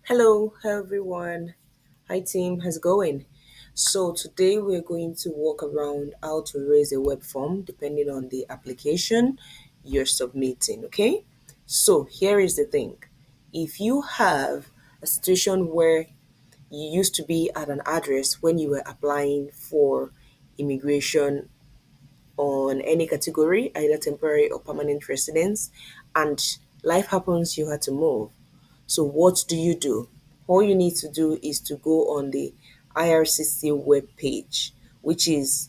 Hello, everyone. Hi, team. How's it going? So, today we're going to walk around how to raise a web form depending on the application you're submitting. Okay? So, here is the thing if you have a situation where you used to be at an address when you were applying for immigration on any category, either temporary or permanent residence, and life happens, you had to move. So what do you do? All you need to do is to go on the IRCC web page, which is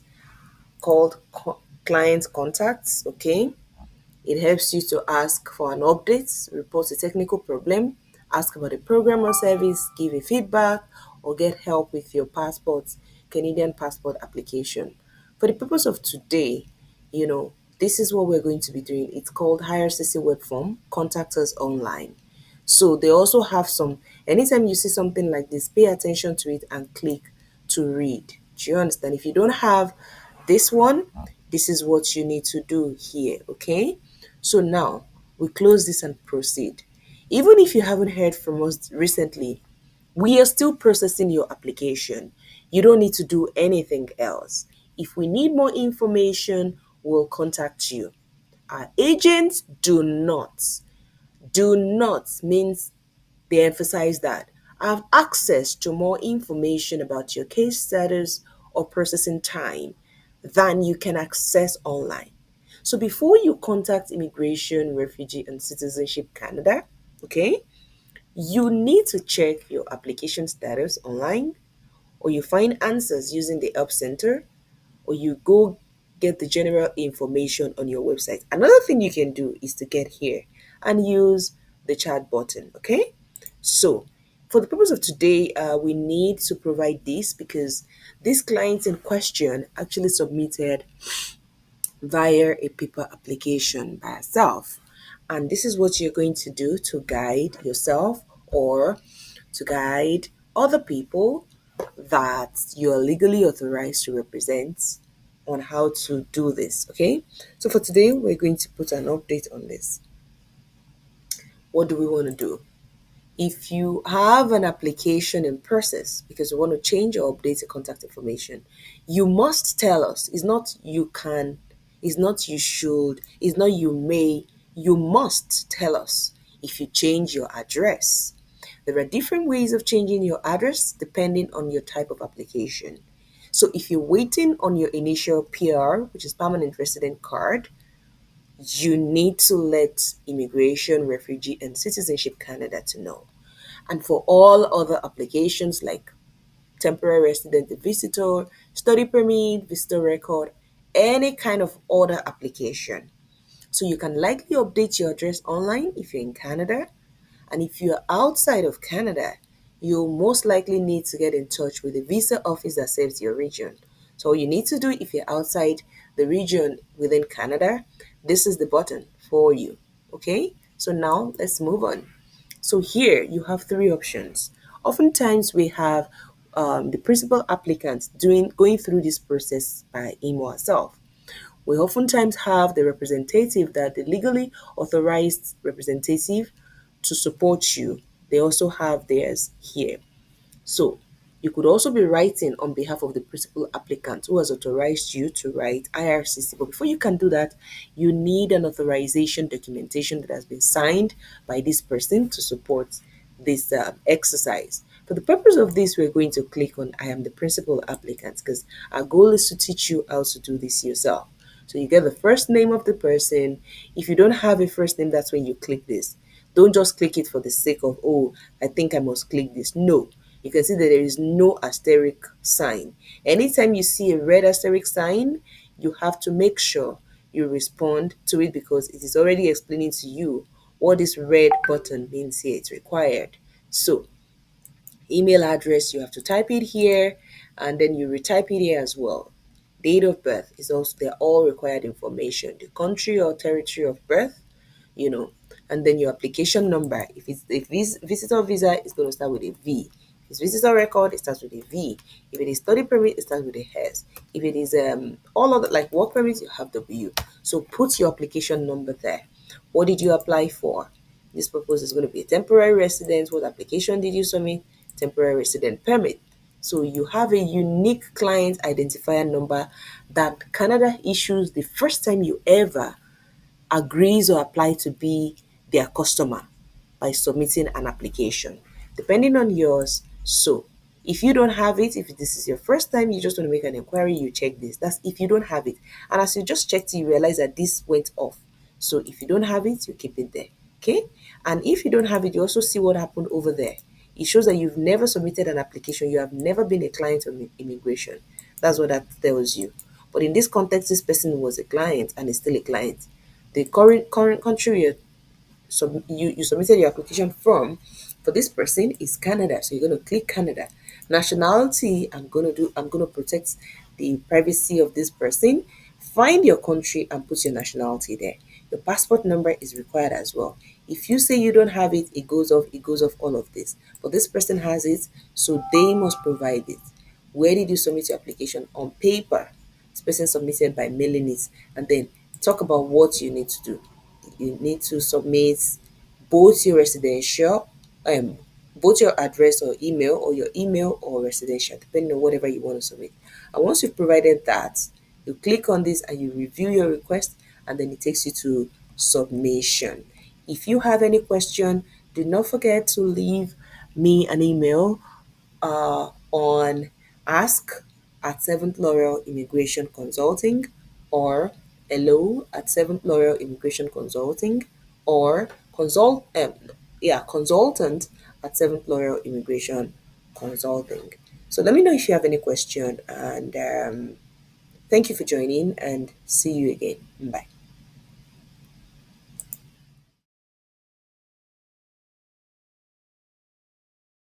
called Client Contacts. Okay, it helps you to ask for an update, report a technical problem, ask about a program or service, give a feedback, or get help with your Canadian passport application. For the purpose of today, this is what we're going to be doing. It's called IRCC web form, contact us online. So they also have anytime you see something like this, pay attention to it and click to read. Do you understand? If you don't have this one, this is what you need to do here, okay? So now we close this and proceed. Even if you haven't heard from us recently, we are still processing your application. You don't need to do anything else. If we need more information, we'll contact you. Our agents do not means they emphasize that have access to more information about your case status or processing time than you can access online. So before you contact Immigration, Refugee and Citizenship Canada, okay, you need to check your application status online, or you find answers using the Help Center, or you go get the general information on your website. Another thing you can do is to get here and use the chat button, okay? So, for the purpose of today, we need to provide this because this client in question actually submitted via a paper application by herself. And this is what you're going to do to guide yourself or to guide other people that you're legally authorized to represent on how to do this. Okay, so for today, we're going to put an update on this. What do we want to do? If you have an application in process because you want to change or update your contact information, you must tell us. It's not you can, it's not you should, it's not you may, you must tell us if you change your address. There are different ways of changing your address depending on your type of application. So if you're waiting on your initial PR, which is permanent resident card, you need to let Immigration, Refugee and Citizenship Canada to know. And for all other applications like temporary resident visitor, study permit, visitor record, any kind of other application. So you can likely update your address online if you're in Canada. And if you're outside of Canada, you'll most likely need to get in touch with the visa office that serves your region. So all you need to do if you're outside the region within Canada, this is the button for you. Okay? So now let's move on. So here you have three options. Oftentimes we have the principal applicant going through this process by him or herself. We oftentimes have the representative, that the legally authorized representative to support you. They also have theirs here. So you could also be writing on behalf of the principal applicant who has authorized you to write IRCC. But before you can do that, you need an authorization documentation that has been signed by this person to support this exercise. For the purpose of this, we're going to click on I am the principal applicant because our goal is to teach you how to do this yourself. So you get the first name of the person. If you don't have a first name, that's when you click this. Don't just click it for the sake of, oh, I think I must click this. No, you can see that there is no asterisk sign. Anytime you see a red asterisk sign, you have to make sure you respond to it because it is already explaining to you what this red button means here. It's required. So email address, you have to type it here and then you retype it here as well. Date of birth is also, they're all required information. The country or territory of birth, you know, and then your application number. If this visitor visa, it's going to start with a V. If it's visitor record, it starts with a V. If it is study permit, it starts with a S. If it is all of the like work permit, you have W. So put your application number there. What did you apply for? This purpose is going to be a temporary residence. What application did you submit? Temporary resident permit. So you have a unique client identifier number that Canada issues the first time you ever agrees or apply to be their customer by submitting an application. Depending on yours, so if you don't have it, if this is your first time, you just want to make an inquiry, you check this. That's if you don't have it. And as you just checked it, you realize that this went off. So if you don't have it, you keep it there. Okay? And if you don't have it, you also see what happened over there. It shows that you've never submitted an application, you have never been a client of immigration. That's what that tells you. But in this context, this person was a client and is still a client. The current country you submitted your application from for this person is Canada. So you're going to click Canada. Nationality, I'm going to protect the privacy of this person. Find your country and put your nationality there. Your passport number is required as well. If you say you don't have it, it goes off all of this. But this person has it, so they must provide it. Where did you submit your application? On paper. This person submitted by mailing it, and then talk about what you need to do. You need to submit both your residential, um, both your address or email, or your email or residential, depending on whatever you want to submit. And once you've provided that, you click on this and you review your request, and then it takes you to submission. If you have any question, do not forget to leave me an email on ask at Seventh Laurel Immigration Consulting, or hello at Seventh Laurel Immigration Consulting, or consultant at Seventh Laurel Immigration Consulting. So let me know if you have any question, and thank you for joining, and see you again. Bye.